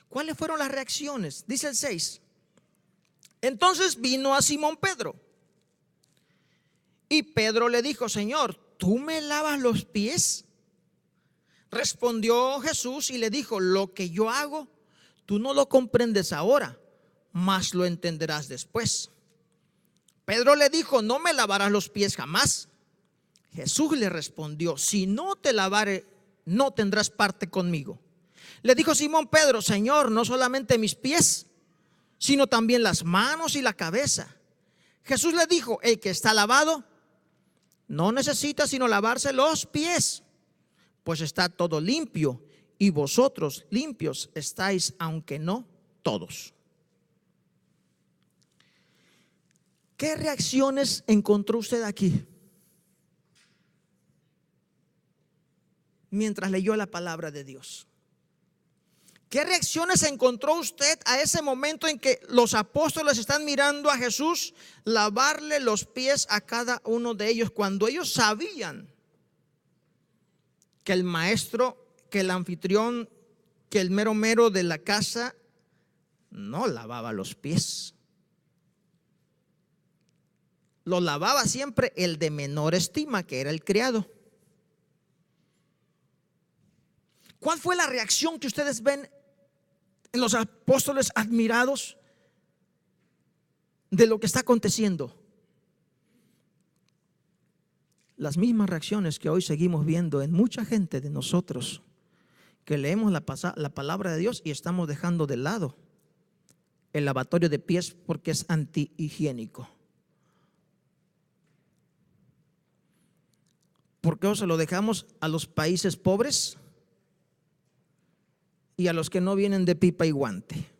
¿Cuáles fueron las reacciones? Dice el 6. Entonces vino a Simón Pedro. Y Pedro le dijo, Señor, ¿tú me lavas los pies? Respondió Jesús y le dijo, lo que yo hago, tú no lo comprendes ahora, mas lo entenderás después. Pedro le dijo, no me lavarás los pies jamás. Jesús le respondió, si no te lavare, no tendrás parte conmigo. Le dijo Simón Pedro, Señor, no solamente mis pies, sino también las manos y la cabeza. Jesús le dijo, el que está lavado no necesita sino lavarse los pies, pues está todo limpio, y vosotros limpios estáis, aunque no todos. ¿Qué reacciones encontró usted aquí mientras leyó la palabra de Dios? ¿Qué reacciones encontró usted a ese momento en que los apóstoles están mirando a Jesús lavarle los pies a cada uno de ellos, cuando ellos sabían que el maestro, que el anfitrión, que el mero mero de la casa no lavaba los pies? Lo lavaba siempre el de menor estima, que era el criado. ¿Cuál fue la reacción que ustedes ven en los apóstoles admirados de lo que está aconteciendo? Las mismas reacciones que hoy seguimos viendo en mucha gente de nosotros que leemos la palabra de Dios y estamos dejando de lado el lavatorio de pies porque es antihigiénico. ¿Por qué se lo dejamos a los países pobres y a los que no vienen de pipa y guante?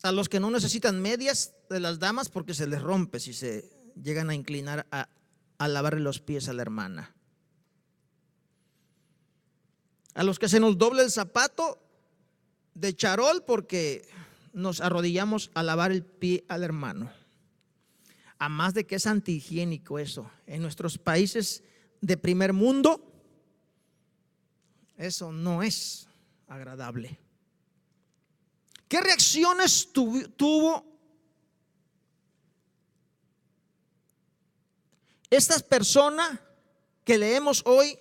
A los que no necesitan medias de las damas porque se les rompe si se llegan a inclinar a lavarle los pies a la hermana. A los que se nos doble el zapato de charol porque nos arrodillamos a lavar el pie al hermano. A más de que es antihigiénico eso. En nuestros países de primer mundo, eso no es agradable. ¿Qué reacciones tuvo esta persona que leemos hoy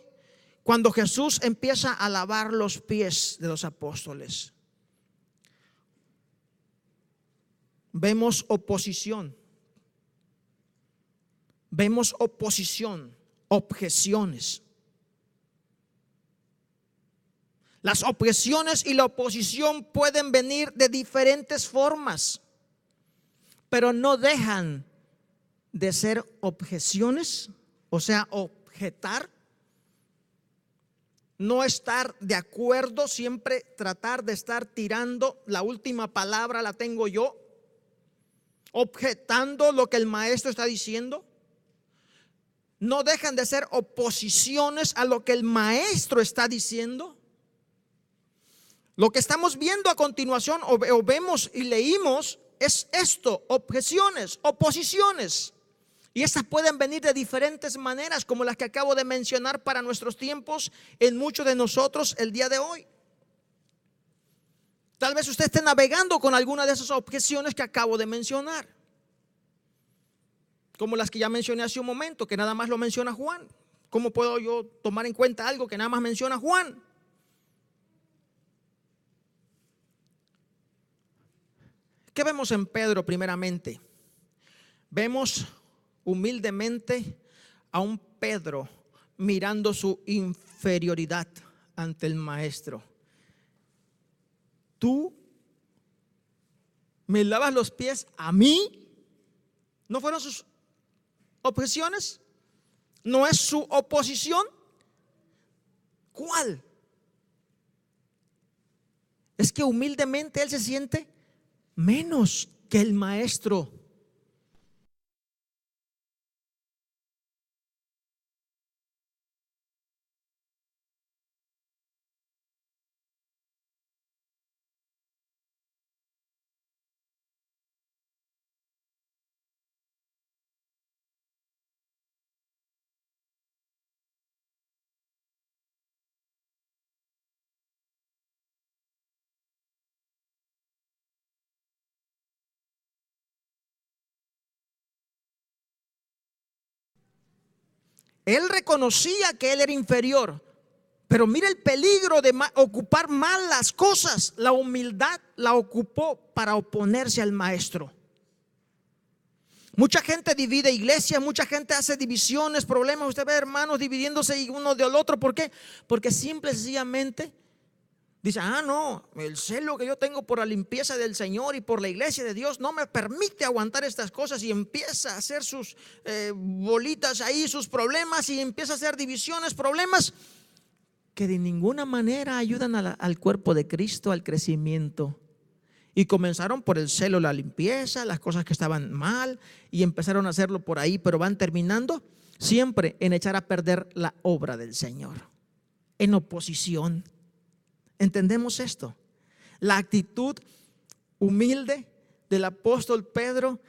cuando Jesús empieza a lavar los pies de los apóstoles? Vemos oposición, objeciones. Las objeciones y la oposición pueden venir de diferentes formas, pero no dejan de ser objeciones, o sea, objetar. No estar de acuerdo, siempre tratar de estar tirando la última palabra la tengo yo, objetando lo que el maestro está diciendo. No dejan de ser oposiciones a lo que el maestro está diciendo. Lo que estamos viendo a continuación o vemos y leímos es esto: objeciones, oposiciones. Y estas pueden venir de diferentes maneras, como las que acabo de mencionar para nuestros tiempos en muchos de nosotros el día de hoy. Tal vez usted esté navegando con alguna de esas objeciones que acabo de mencionar. como las que ya mencioné hace un momento, que nada más lo menciona Juan. ¿Cómo puedo yo tomar en cuenta algo que nada más menciona Juan? ¿Qué vemos en Pedro primeramente? Vemos humildemente a un Pedro mirando su inferioridad ante el maestro. ¿Tú me lavas los pies a mí? ¿No fueron sus objeciones? ¿No es su oposición? ¿Cuál? Es que humildemente él se siente menos que el maestro. Él reconocía que él era inferior, pero mira el peligro de ocupar mal las cosas. La humildad la ocupó para oponerse al maestro. Mucha gente divide iglesias, mucha gente hace divisiones, problemas. Usted ve hermanos dividiéndose uno del otro. ¿Por qué? Porque simple y sencillamente dice, no, el celo que yo tengo por la limpieza del Señor y por la iglesia de Dios no me permite aguantar estas cosas, y empieza a hacer sus bolitas ahí, sus problemas, y empieza a hacer divisiones, problemas que de ninguna manera ayudan al cuerpo de Cristo, al crecimiento. Y comenzaron por el celo, la limpieza, las cosas que estaban mal, y empezaron a hacerlo por ahí, pero van terminando siempre en echar a perder la obra del Señor, en oposición. ¿Entendemos esto? La actitud humilde del apóstol Pedro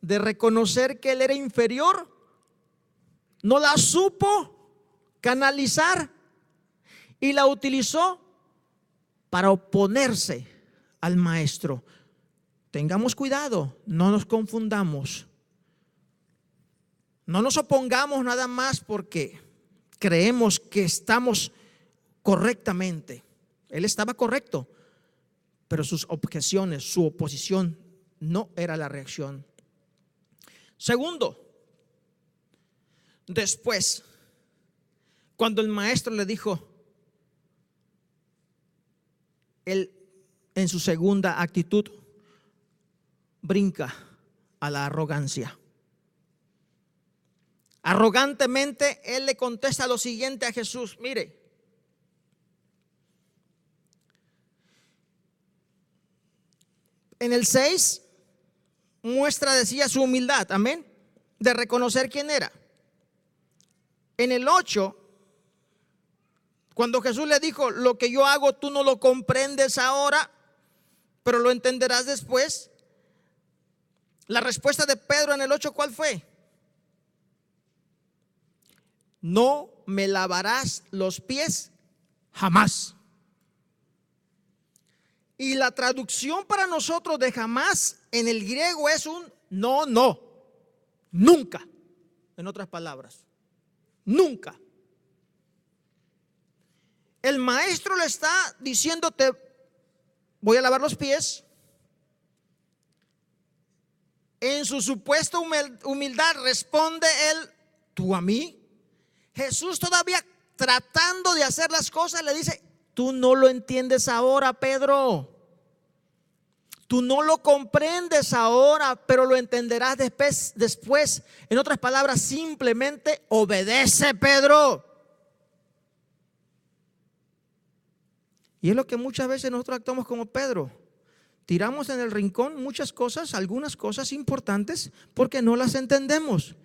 de reconocer que él era inferior, no la supo canalizar y la utilizó para oponerse al maestro. Tengamos cuidado, no nos confundamos. No nos opongamos nada más porque creemos que estamos correctamente. Él estaba correcto, pero sus objeciones, su oposición no era la reacción. Segundo, después, cuando el maestro le dijo, él en su segunda actitud brinca a la arrogancia. Arrogantemente él le contesta lo siguiente a Jesús: mire, en el 6 decía su humildad, amén, de reconocer quién era. En el 8, cuando Jesús le dijo, lo que yo hago tú no lo comprendes ahora, pero lo entenderás después. La respuesta de Pedro en el 8, ¿cuál fue? No me lavarás los pies jamás. Y la traducción para nosotros de jamás en el griego es un no, nunca. En otras palabras, nunca. El maestro le está diciendo, te voy a lavar los pies. En su supuesta humildad responde él, ¿tú a mí? Jesús, todavía tratando de hacer las cosas, le dice, tú no lo entiendes ahora, Pedro. Tú no lo comprendes ahora, pero lo entenderás después. En otras palabras, simplemente obedece, Pedro. Y es lo que muchas veces nosotros actuamos como Pedro. Tiramos en el rincón muchas cosas, algunas cosas importantes, porque no las entendemos.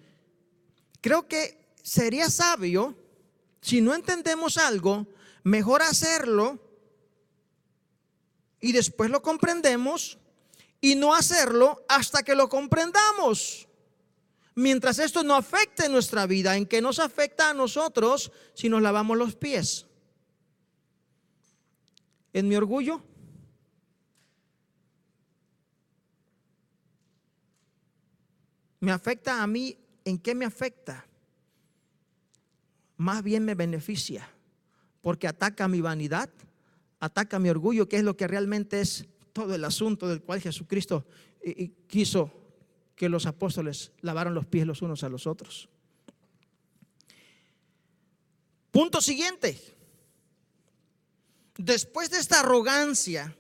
Creo que sería sabio, si no entendemos algo, mejor hacerlo y después lo comprendemos, y no hacerlo hasta que lo comprendamos. Mientras esto no afecte nuestra vida, ¿en qué nos afecta a nosotros si nos lavamos los pies? ¿En mi orgullo? ¿Me afecta a mí ¿en qué me afecta? Más bien me beneficia, porque ataca mi vanidad, ataca mi orgullo, que es lo que realmente es todo el asunto del cual Jesucristo quiso que los apóstoles lavaran los pies los unos a los otros. Punto siguiente. Después de esta arrogancia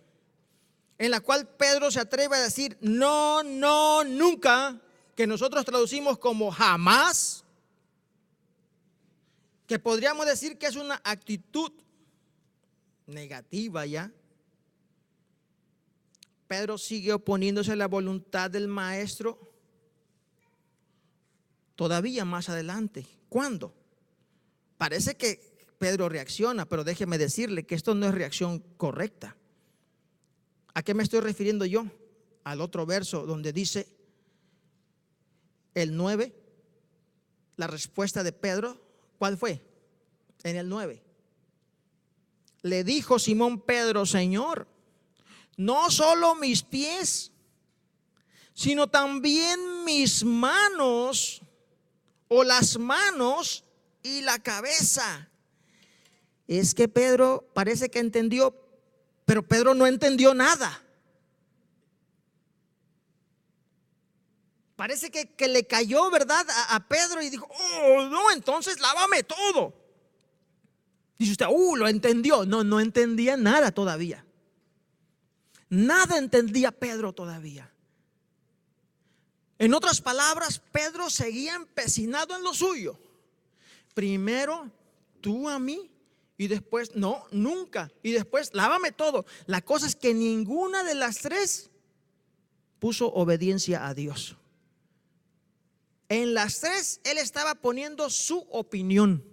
en la cual Pedro se atreve a decir no, no, nunca, que nosotros traducimos como jamás, que podríamos decir que es una actitud negativa ya. Pedro sigue oponiéndose a la voluntad del maestro todavía más adelante. ¿Cuándo? Parece que Pedro reacciona, pero déjeme decirle que esto no es reacción correcta. ¿A qué me estoy refiriendo yo? Al otro verso donde dice el 9, la respuesta de Pedro, ¿cuál fue? En el 9. Le dijo Simón Pedro: Señor, no solo mis pies, sino también mis manos, o las manos y la cabeza. Es que Pedro parece que entendió, pero Pedro no entendió nada. Parece que le cayó, ¿verdad?, a Pedro, y dijo: oh, no, entonces lávame todo. Dice usted: lo entendió. No, no entendía nada todavía. Nada entendía Pedro todavía. En otras palabras, Pedro seguía empecinado en lo suyo. Primero tú a mí, y después no, nunca, y después lávame todo. La cosa es que ninguna de las tres puso obediencia a Dios. En las tres él estaba poniendo su opinión.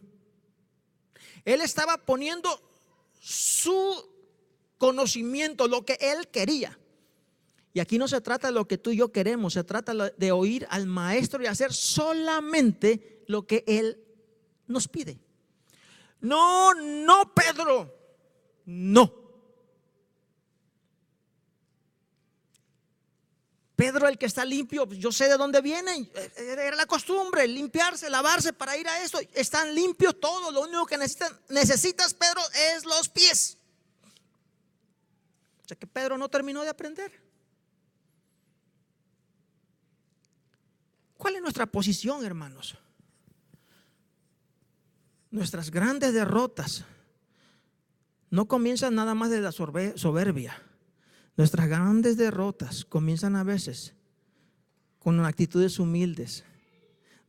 Él estaba poniendo su conocimiento, lo que él quería. Y aquí no se trata de lo que tú y yo queremos, se trata de oír al maestro y hacer solamente lo que él nos pide. No, no, Pedro, no. Pedro, el que está limpio, yo sé de dónde viene. Era la costumbre, limpiarse, lavarse para ir a esto. Están limpios todos. Lo único que necesitas, Pedro, es los pies. O sea que Pedro no terminó de aprender. ¿Cuál es nuestra posición, hermanos? Nuestras grandes derrotas no comienzan nada más de la soberbia. Nuestras grandes derrotas comienzan a veces con actitudes humildes,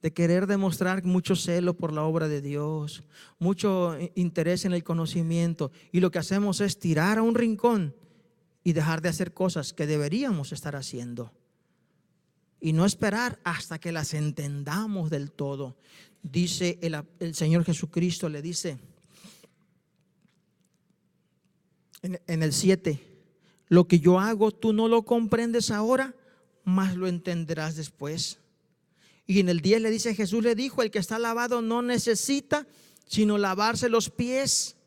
de querer demostrar mucho celo por la obra de Dios, mucho interés en el conocimiento, y lo que hacemos es tirar a un rincón y dejar de hacer cosas que deberíamos estar haciendo, y no esperar hasta que las entendamos del todo. Dice el Señor Jesucristo, le dice en el 7: lo que yo hago tú no lo comprendes ahora, mas lo entenderás después. Y en el 10 le dice: Jesús le dijo: el que está lavado no necesita sino lavarse los pies,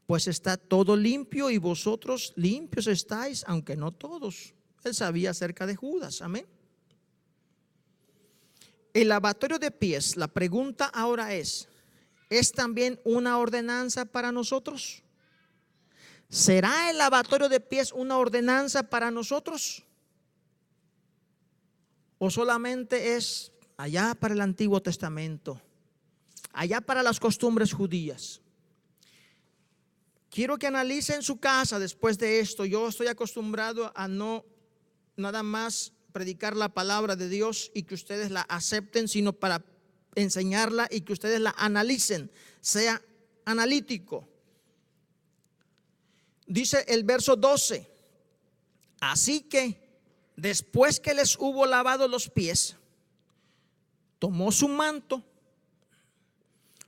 pues está todo limpio, y vosotros limpios estáis, aunque no todos. Él sabía acerca de Judas. Amén. El lavatorio de pies, la pregunta ahora ¿es también una ordenanza para nosotros? ¿Será el lavatorio de pies una ordenanza para nosotros? ¿O solamente es allá para el Antiguo Testamento, allá para las costumbres judías? Quiero que analicen su casa después de esto. Yo estoy acostumbrado a no nada más predicar la palabra de Dios y que ustedes la acepten, sino para enseñarla y que ustedes la analicen, sea analítico. Dice el verso 12: así que después que les hubo lavado los pies, tomó su manto,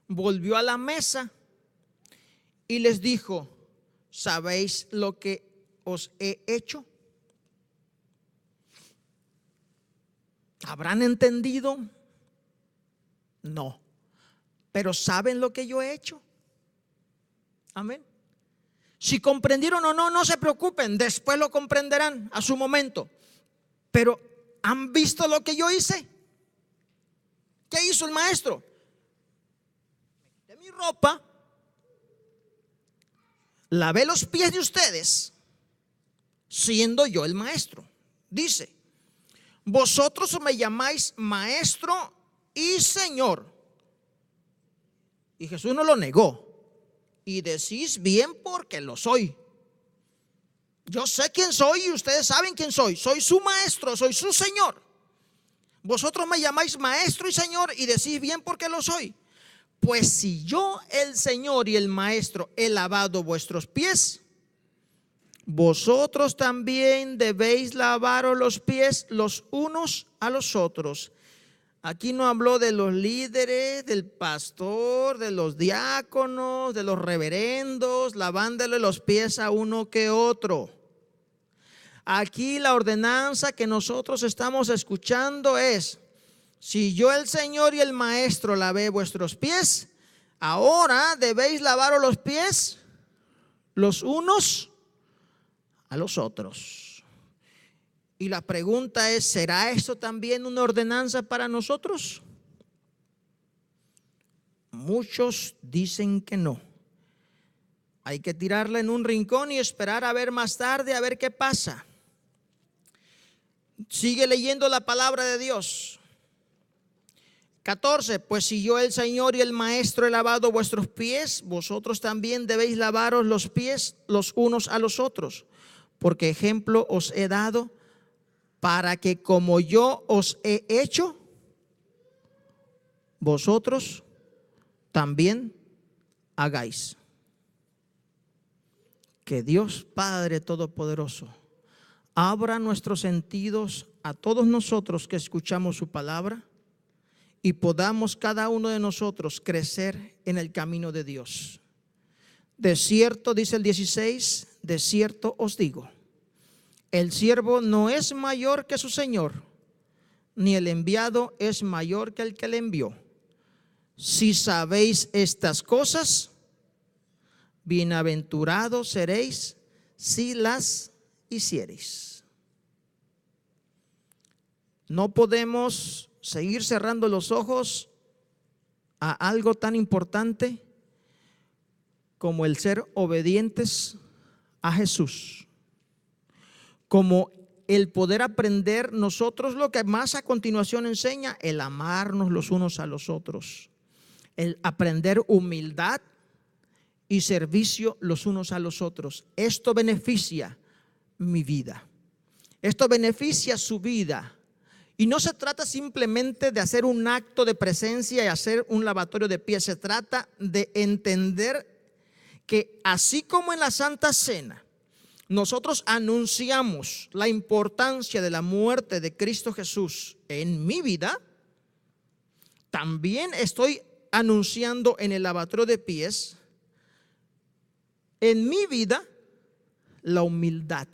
volvió a la mesa y les dijo: ¿sabéis lo que os he hecho? ¿Habrán entendido? No. Pero ¿saben lo que yo he hecho? Amén. Si comprendieron o no, no se preocupen, después lo comprenderán a su momento. Pero ¿han visto lo que yo hice? hizo el maestro? Me quité mi ropa, lavé los pies de ustedes, siendo yo el maestro. Dice, vosotros me llamáis maestro y Señor. Y Jesús no lo negó. Y decís bien porque lo soy. Yo sé quién soy y ustedes saben quién soy. Soy su maestro, soy su Señor. Vosotros me llamáis maestro y Señor y decís bien porque lo soy. Pues si yo, el Señor y el maestro, he lavado vuestros pies, vosotros también debéis lavaros los pies los unos a los otros. Aquí no habló de los líderes, del pastor, de los diáconos, de los reverendos, lavándole los pies a uno que otro. Aquí la ordenanza que nosotros estamos escuchando es: si yo, el Señor y el maestro, lavé vuestros pies, ahora debéis lavaros los pies los unos a los otros. Y la pregunta es, ¿será esto también una ordenanza para nosotros? Muchos dicen que no. Hay que tirarla en un rincón y esperar a ver más tarde, a ver qué pasa. Sigue leyendo la palabra de Dios. 14, pues si yo, el Señor y el maestro, he lavado vuestros pies, vosotros también debéis lavaros los pies los unos a los otros, porque ejemplo os he dado, para que como yo os he hecho, vosotros también hagáis. Que Dios Padre Todopoderoso abra nuestros sentidos a todos nosotros que escuchamos su palabra y podamos cada uno de nosotros crecer en el camino de Dios. De cierto, dice el 16, de cierto os digo, el siervo no es mayor que su Señor, ni el enviado es mayor que el que le envió. Si sabéis estas cosas, bienaventurados seréis si las hiciereis. No podemos seguir cerrando los ojos a algo tan importante como el ser obedientes a Jesús, como el poder aprender nosotros lo que más a continuación enseña, el amarnos los unos a los otros, el aprender humildad y servicio los unos a los otros. Esto beneficia mi vida, esto beneficia su vida. Y no se trata simplemente de hacer un acto de presencia y hacer un lavatorio de pies. Se trata de entender que así como en la Santa Cena nosotros anunciamos la importancia de la muerte de Cristo Jesús en mi vida, también estoy anunciando en el lavatorio de pies en mi vida la humildad,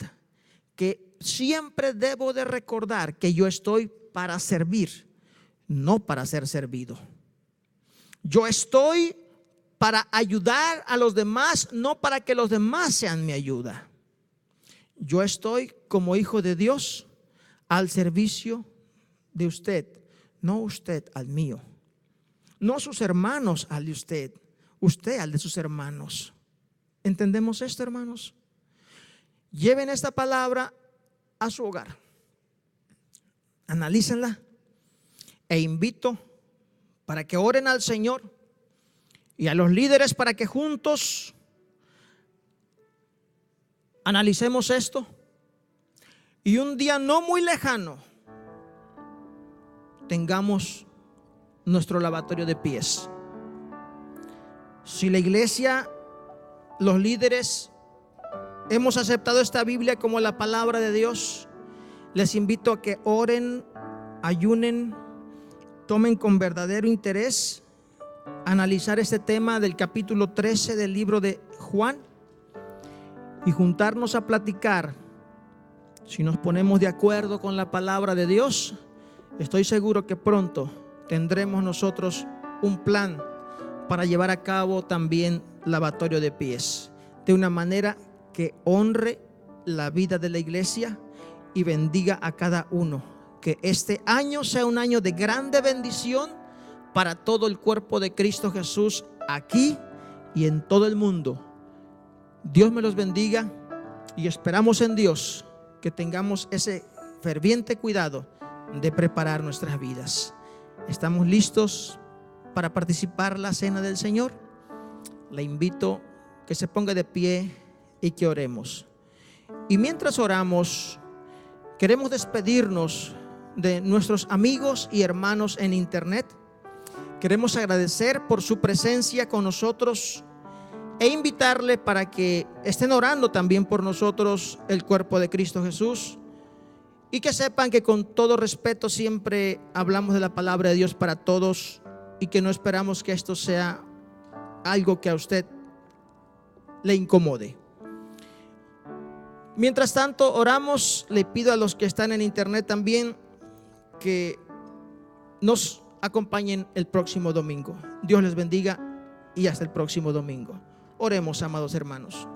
que siempre debo de recordar que yo estoy para servir, no para ser servido. Yo estoy para ayudar a los demás, no para que los demás sean mi ayuda. Yo estoy como hijo de Dios al servicio de usted, no usted al mío, no sus hermanos al de usted, usted al de sus hermanos. ¿Entendemos esto, hermanos? Lleven esta palabra a su hogar, analícenla e invito para que oren al Señor y a los líderes para que juntos analicemos esto y un día no muy lejano tengamos nuestro lavatorio de pies. Si la iglesia, los líderes, hemos aceptado esta Biblia como la palabra de Dios, les invito a que oren, ayunen, tomen con verdadero interés analizar este tema del capítulo 13 del libro de Juan y juntarnos a platicar. Si nos ponemos de acuerdo con la palabra de Dios, estoy seguro que pronto tendremos nosotros un plan para llevar a cabo también lavatorio de pies de una manera que honre la vida de la iglesia y bendiga a cada uno. Que este año sea un año de grande bendición para todo el cuerpo de Cristo Jesús aquí y en todo el mundo. Dios me los bendiga y esperamos en Dios que tengamos ese ferviente cuidado de preparar nuestras vidas. ¿Estamos listos para participar la cena del Señor? Le invito que se ponga de pie y que oremos. Y mientras oramos, queremos despedirnos de nuestros amigos y hermanos en internet. Queremos agradecer por su presencia con nosotros e invitarle para que estén orando también por nosotros, el cuerpo de Cristo Jesús, y que sepan que con todo respeto siempre hablamos de la palabra de Dios para todos y que no esperamos que esto sea algo que a usted le incomode. Mientras tanto, oramos. Le pido a los que están en internet también que nos acompañen el próximo domingo. Dios les bendiga y hasta el próximo domingo. Oremos, amados hermanos.